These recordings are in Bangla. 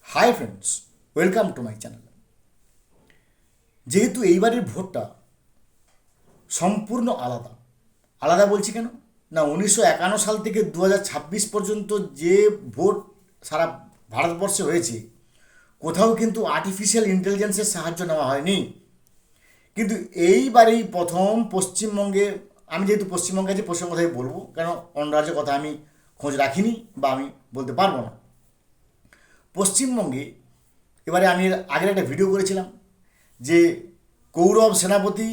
Hi friends, welcome to my channel. যেহেতু এইবারের ভোটটা সম্পূর্ণ আলাদা, আলাদা বলছি কেন না, 1951 সাল থেকে 2026 পর্যন্ত যে ভোট সারা ভারতবর্ষে হয়েছে, কোথাও কিন্তু আর্টিফিশিয়াল ইন্টেলিজেন্সের সাহায্য নেওয়া হয়নি। কিন্তু এইবারেই প্রথম পশ্চিমবঙ্গে, আমি যেহেতু পশ্চিমবঙ্গে আছি পশ্চিমবঙ্গ কথাই বলবো, কেন অন্য রাজ্যের কথা আমি খোঁজ রাখিনি বা আমি বলতে পারবো না। পশ্চিমবঙ্গে এবারে আমি এর আগের একটা ভিডিও করেছিলাম যে কৌরব সেনাপতি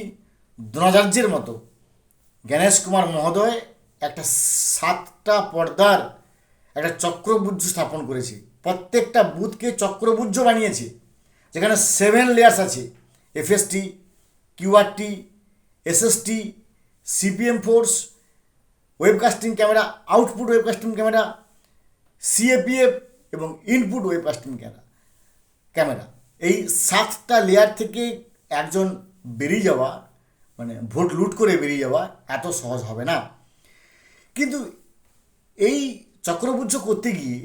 দ্রোণাচার্যের মতো গণেশ কুমার মহোদয় একটা 7টা পর্দার একটা চক্রবুর্জ স্থাপন করেছে, প্রত্যেকটা বুথকে চক্রবুর্জ বানিয়েছে, যেখানে 7 লেয়ার্স আছে: FST, QRT, SST, CPM force, webcasting camera, output webcasting camera, CAPF এবং ইনপুট ওয়েবকাস্টিং ক্যামেরা। এই 7টা লেয়ার থেকে একজন বেরিয়ে যাওয়া, মানে ভোট লুট করে বেরিয়ে যাওয়া এত সহজ হবে না। কিন্তু এই চক্রপুঞ্জ করতে গিয়ে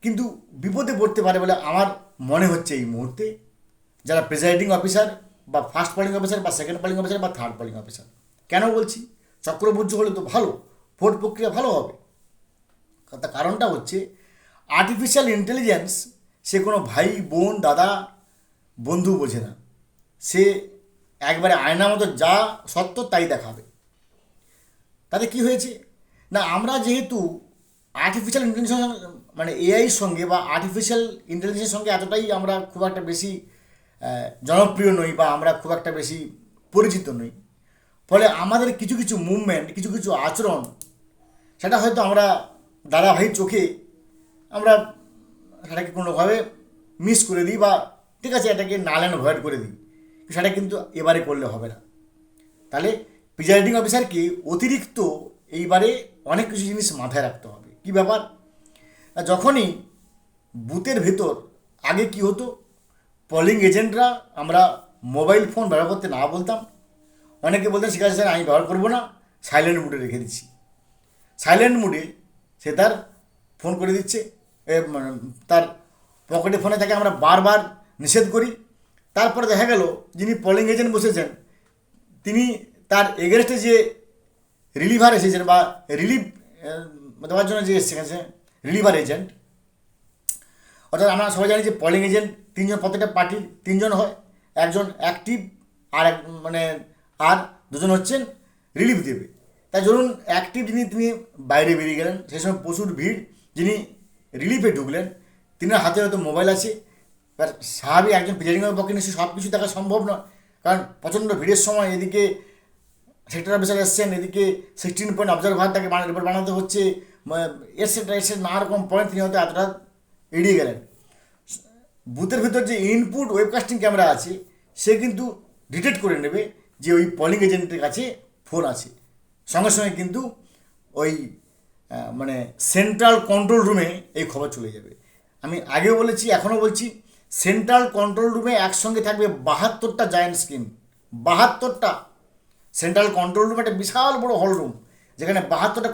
কিন্তু বিপদে পড়তে পারে বলে আমার মনে হচ্ছে এই মুহূর্তে যারা প্রেসাইডিং অফিসার বা ফার্স্ট পোলিং অফিসার বা সেকেন্ড পোলিং অফিসার বা থার্ড পোলিং অফিসার। কেন বলছি চক্রপুঞ্জ হলে তো ভালো, ভোট প্রক্রিয়া ভালো হবে? তার কারণটা হচ্ছে আর্টিফিশিয়াল ইন্টেলিজেন্স সে কোনো ভাই বোন দাদা বন্ধু বোঝে না, সে একবারে আয়না মতো যা সত্য তাই দেখাবে। তাতে কি হয়েছে না, আমরা যেহেতু আর্টিফিশিয়াল ইন্টেলিজেন্স মানে এআইয়ের সঙ্গে বা আর্টিফিশিয়াল ইন্টেলিজেন্সের সঙ্গে এতটাই আমরা খুব একটা বেশি জনপ্রিয় নই বা আমরা খুব একটা বেশি পরিচিত নই, ফলে আমাদের কিছু কিছু মুভমেন্ট, কিছু কিছু আচরণ, সেটা হয়তো আমরা দাদা ভাই চোখে আমরা সেটাকে কোনোভাবে মিস করে দিই বা ঠিক আছে এটাকে নাল অ্যান্ড ভয়েড করে দিই, সেটা কিন্তু এবারে করলে হবে না। তাহলে প্রিজাইডিং অফিসারকে অতিরিক্ত এইবারে অনেক কিছু জিনিস মাথায় রাখতে হবে। কি ব্যাপার, যখনই বুথের ভেতর আগে কি হতো, পোলিং এজেন্টরা আমরা মোবাইল ফোন ব্যবহার করতে না বলতাম, অনেকে বলতেন ঠিক আছে স্যার আমি ব্যবহার করবো না, সাইলেন্ট মুডে রেখে দিচ্ছি। সাইলেন্ট মুডে সে তার ফোন করে দিচ্ছে, তার পকেটে ফোনে থাকে, আমরা বারবার নিষেধ করি। তারপরে দেখা গেল যিনি পোলিং এজেন্ট বসেছেন তিনি তার এগেনস্টে যে রিলিভার এসেছেন বা রিলিভ দেওয়ার জন্য যে এসেছে রিলিভার এজেন্ট, অর্থাৎ আমরা সবাই জানি যে পোলিং এজেন্ট 3জন, প্রত্যেকটা পার্টির 3জন হয়, একজন অ্যাক্টিভ আর আর 2জন হচ্ছেন রিলিফ দেবে। তাই ধরুন অ্যাক্টিভ যিনি তিনি বাইরে বেরিয়ে গেলেন, সেই সময় প্রচুর ভিড়, যিনি রিলিফে ঢুকলেন তিনার হাতে হয়তো মোবাইল আছে। এবার স্বাভাবিক একজন প্রিজাইডিংয়ের পক্ষে নিশ্চয়ই সব কিছু দেখা সম্ভব নয়, কারণ প্রচণ্ড ভিড়ের সময় এদিকে সেক্টর অফিসার এসছেন, এদিকে 16 পয়েন্ট অবজারভার তাকে রিপোর্ট বানাতে হচ্ছে, এটসেট্রা এটসেট্রা নানা রকম পয়েন্ট তিনি হয়তো এতটা এড়িয়ে গেলেন। বুথের ভিতর যে ইনপুট ওয়েবকাস্টিং ক্যামেরা আছে সে কিন্তু ডিটেক্ট করে নেবে যে ওই পোলিং এজেন্টের কাছে ফোন আছে, সঙ্গে সঙ্গে কিন্তু ওই মানে সেন্ট্রাল কন্ট্রোল রুমে এই খবর চলে যাবে। আমি আগেও বলেছি এখনও বলছি, সেন্ট্রাল কন্ট্রোল রুমে একসঙ্গে থাকবে 72টা জায়েন্ট স্ক্রিন। 72টা সেন্ট্রাল কন্ট্রোল রুম একটা বিশাল বড় হল রুম, যেখানে 72টা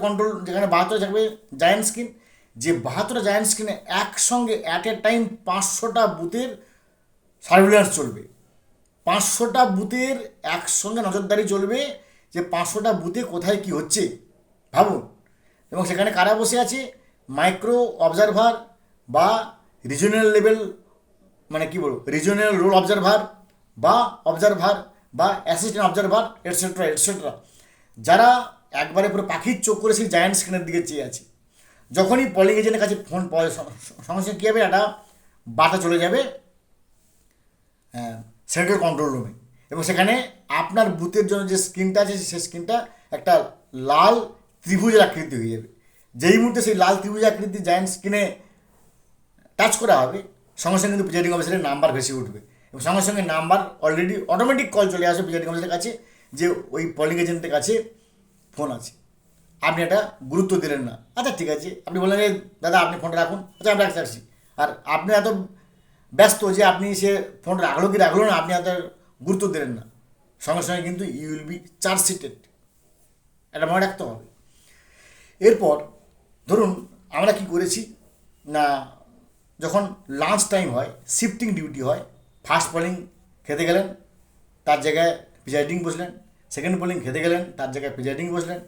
থাকবে জায়েন্ট স্ক্রিন। যে 72টা জায়েন্ট স্ক্রিনে একসঙ্গে অ্যাট এ টাইম 500টা বুথের সার্ভিলেন্স চলবে। 500টা বুথের একসঙ্গে নজরদারি চলবে যে 500টা বুথে কোথায় কি হচ্ছে ভাবুন। এবং সেখানে কারা বসে আছে, মাইক্রো অবজারভার বা রিজনাল লেভেল, মানে কি বলবো, রিজনাল রোল অবজারভার বা অ্যাসিস্ট্যান্ট অবজারভার এটসেট্রা এটসেট্রা, যারা একবারে পুরো পাখির চোখ করে সেই জায়ান্ট স্ক্রিনের দিকে চেয়ে আছে। যখনই পোলিং এজেন্টের কাছে ফোন পাওয়া সঙ্গে সঙ্গে কী হবে, একটা বার্তা চলে যাবে সেন্ট্রাল কন্ট্রোল রুমে, এবং সেখানে আপনার বুথের জন্য যে স্ক্রিনটা আছে সেই স্ক্রিনটা একটা লাল ত্রিভুজের আকৃতি হয়ে যাবে। যেই মুহূর্তে সেই লাল ত্রিভুজ আকৃতি জায়ান্ট স্ক্রিনে টাচ করা হবে, সঙ্গে সঙ্গে কিন্তু প্রিজাইডিং অফিসারের নাম্বার ভেসে উঠবে এবং সঙ্গে সঙ্গে নাম্বার অলরেডি অটোমেটিক কল চলে আসবে প্রিজাইডিং অফিসারের কাছে যে ওই পোলিং এজেন্টের কাছে ফোন আছে। আপনি এটা গুরুত্ব দিলেন না, আচ্ছা ঠিক আছে, আপনি বললেন যে দাদা আপনি ফোনটা রাখুন, আচ্ছা আমি রাখতে আসছি। আর আপনি এত ব্যস্ত যে আপনি সে ফোনটা রাখলো কি রাখলো না আপনি এত গুরুত্ব দিলেন না, সঙ্গে সঙ্গে কিন্তু ইউ উইল বি চার্জশিটেড, এটা মনে রাখতে হবে। এরপর ধরুন আমরা কি করেছি না, যখন লাঞ্চ টাইম হয়, শিফটিং ডিউটি হয়, ফার্স্ট পোলিং খেতে গেলেন, তার জায়গায় প্রিজাইডিং বসলেন, সেকেন্ড পোলিং খেতে গেলেন, তার জায়গায় প্রিজাইডিং বসলেন,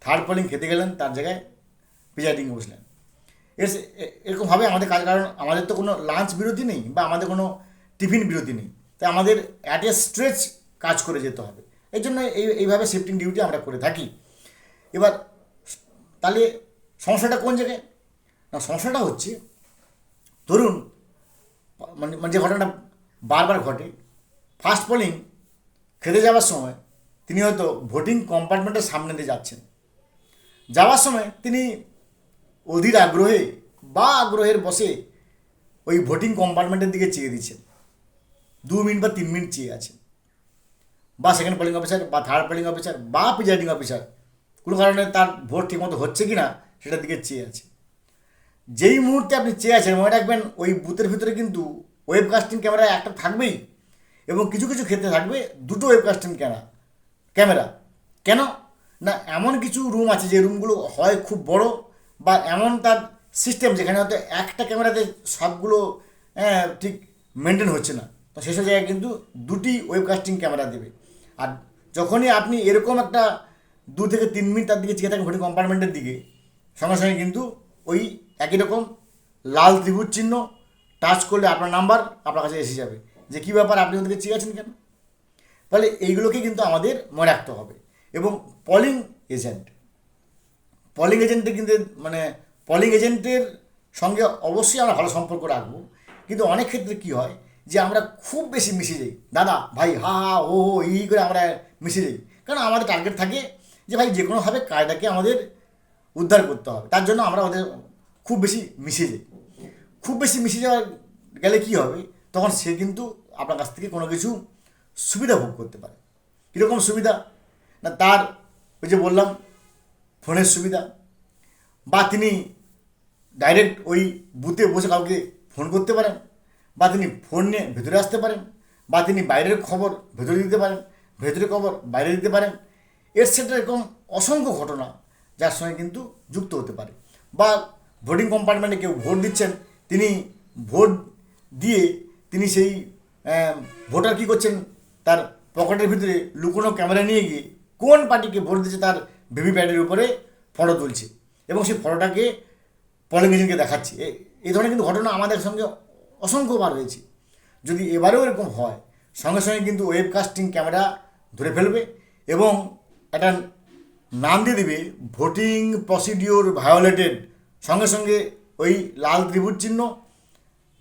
থার্ড পোলিং খেতে গেলেন, তার জায়গায় প্রিজাইডিং বসলেন। এরকমভাবে আমাদের কাজ, কারণ আমাদের তো কোনো লাঞ্চ বিরতি নেই বা আমাদের কোনো টিফিন বিরতি নেই, তাই আমাদের অ্যাট এ স্ট্রেচ কাজ করে যেতে হবে। এই জন্য এইভাবে শিফটিং ডিউটি আমরা করে থাকি। এবার তাহলে সমস্যাটা কোন জায়গায়? না, সমস্যাটা হচ্ছে ধরুন মানে যে ঘটনাটা বারবার ঘটে, ফার্স্ট পোলিং খেতে যাওয়ার সময় তিনি হয়তো ভোটিং কম্পার্টমেন্টের সামনে দিয়ে যাচ্ছেন, যাওয়ার সময় তিনি অধীর আগ্রহে বা আগ্রহের বসে ওই ভোটিং কম্পার্টমেন্টের দিকে চেয়ে দিচ্ছেন, 2 মিনিট বা 3 মিনিট চেয়ে আছেন, বা সেকেন্ড পোলিং অফিসার বা থার্ড পোলিং অফিসার বা প্রিজাইডিং অফিসার কোনো কারণে তার ভোট ঠিকমতো হচ্ছে কি না সেটার দিকে চেয়ে আছে। যেই মুহূর্তে আপনি চেয়ে আছেন, মনে রাখবেন ওই বুথের ভিতরে কিন্তু ওয়েবকাস্টিং ক্যামেরা একটা থাকবেই, এবং কিছু কিছু ক্ষেত্রে থাকবে 2টো ওয়েবকাস্টিং ক্যামেরা। কেন না, এমন কিছু রুম আছে যে রুমগুলো হয় খুব বড়, বা এমন তার সিস্টেম যেখানে হয়তো একটা ক্যামেরাতে সবগুলো ঠিক মেনটেন হচ্ছে না, তো সেসব জায়গায় কিন্তু 2টি ওয়েবকাস্টিং ক্যামেরা দেবে। আর যখনই আপনি এরকম একটা 2 থেকে 3 মিনিট তার দিকে চেয়ে থাকেন ভোটিং কম্পার্টমেন্টের দিকে, সঙ্গে সঙ্গে কিন্তু ওই একই রকম লাল ত্রিভুজ চিহ্ন টাচ করলে আপনার নাম্বার আপনার কাছে এসে যাবে, যে কী ব্যাপার আপনি ওদেরকে চেয়ে আছেন কেন। ফলে এইগুলোকে কিন্তু আমাদের মনে রাখতে হবে। এবং পলিং এজেন্টে কিন্তু মানে পলিং এজেন্টের সঙ্গে অবশ্যই আমরা ভালো সম্পর্ক রাখবো, কিন্তু অনেক ক্ষেত্রে কী হয় যে আমরা খুব বেশি মিশে যাই, দাদা ভাই হা হা ও ই করে আমরা মিশে যাই, কারণ আমাদের টার্গেট থাকে যে ভাই যে কোনোভাবে কাজটাকে আমাদের উদ্ধার করতে হবে, তার জন্য আমরা ওদের খুব বেশি মিশে যাই। খুব বেশি মিশে যাওয়া গেলে কী হবে, তখন সে কিন্তু আপনার কাছ থেকে কোনো কিছু সুবিধা ভোগ করতে পারে। কীরকম সুবিধা? না, তার ওই যে বললাম ফোনের সুবিধা, বা তিনি ডাইরেক্ট ওই বুথে বসে কাউকে ফোন করতে পারেন, বা তিনি ফোন নিয়ে ভেতরে আসতে পারেন, বা তিনি বাইরের খবর ভেতরে দিতে পারেন, ভেতরের খবর বাইরে দিতে পারেন, এটসেট্রা। এরকম অসংখ্য ঘটনা যার সঙ্গে কিন্তু যুক্ত হতে পারে। বা ভোটিং কম্পার্টমেন্টে কেউ ভোট দিচ্ছেন, তিনি ভোট দিয়ে তিনি সেই ভোটার কী করছেন, তার পকেটের ভিতরে লুকোনো ক্যামেরা নিয়ে গিয়ে কোন পার্টিকে ভোট দিচ্ছে তার ভিভিপ্যাটের উপরে ফটো তুলছে, এবং সেই ফটোটাকে পোলিং এজেন্টকে দেখাচ্ছে। এই ধরনের কিন্তু ঘটনা আমাদের সঙ্গে অসংখ্যবার হয়েছে। যদি এবারেও এরকম হয়, সঙ্গে সঙ্গে কিন্তু ওয়েবকাস্টিং ক্যামেরা ধরে ফেলবে এবং একটা নাম দিয়ে দিবে ভোটিং প্রসিডিওর ভায়োলেটেড, সঙ্গে সঙ্গে ওই লাল ত্রিভুজ চিহ্ন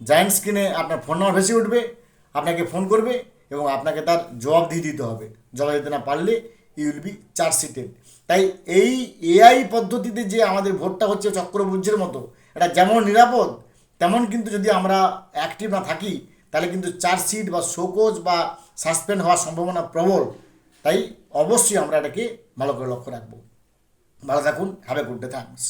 জায়ান্ট স্ক্রিনে আপনার ফোন নাম্বার ভেসে উঠবে, আপনাকে ফোন করবে এবং আপনাকে তার জবাব দিয়ে দিতে হবে। জবাব দিতে না পারলে ইউ উইল বি চার্জশিটেড। তাই এই এআই পদ্ধতিতে যে আমাদের ভোটটা হচ্ছে চক্রবুজ্জের মতো, এটা যেমন নিরাপদ, তেমন কিন্তু যদি আমরা অ্যাক্টিভ না থাকি তাহলে কিন্তু চার্জশিট বা শোকজ বা সাসপেন্ড হওয়ার সম্ভাবনা প্রবল। তাই অবশ্যই আমরা এটাকে ভালো করে লক্ষ্য রাখবো। ভালো থাকুন, have a good day, thanks.